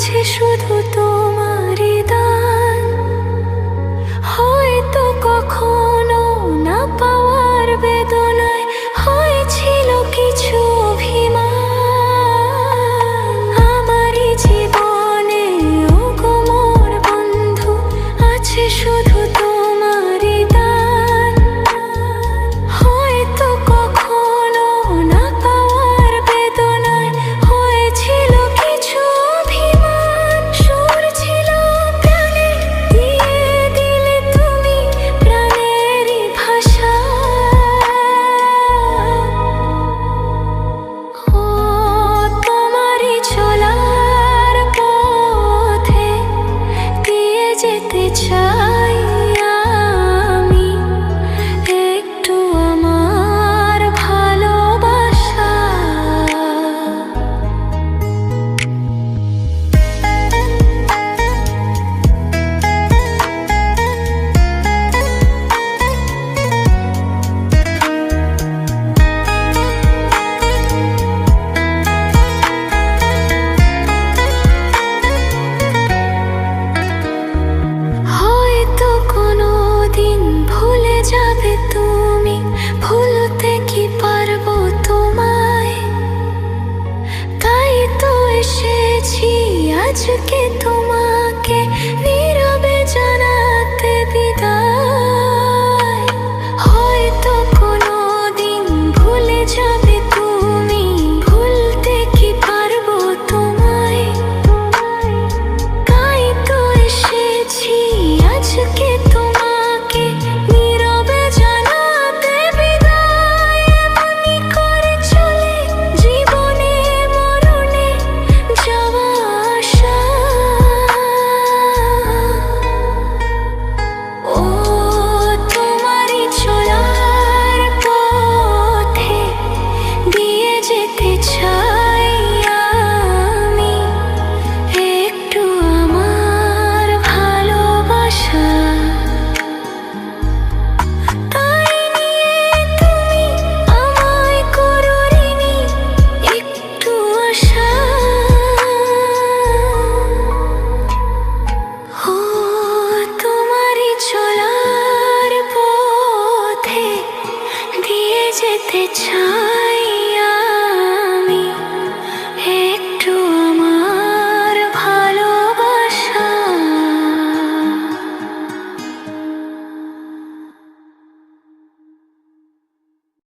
আছে শুধু তোমারই দান। হয়তো কখনো না পাওয়ার বেদনায় হয়েছিল কিছু অভিমান। আমারই জীবনে ওগো মোর বন্ধু আছে শুধু তোমারই দান। হয়তো কখনো না পাওয়ার বেদনায় হয়েছিল কিছু অভিমান। সুর ছিল প্রাণে, দিয়ে দিলে তুমি প্রাণেরই ভাষা। ও তোমারই চলার পথে দিয়ে যেতে চাই আমি একটু আমার ভালোবাসা। হয়তো কোনোদিন ভুলে যাবে তুমি, ভুলতে কি পারবো তোমায়? তাই তো এসেছি আজকে তোমাকে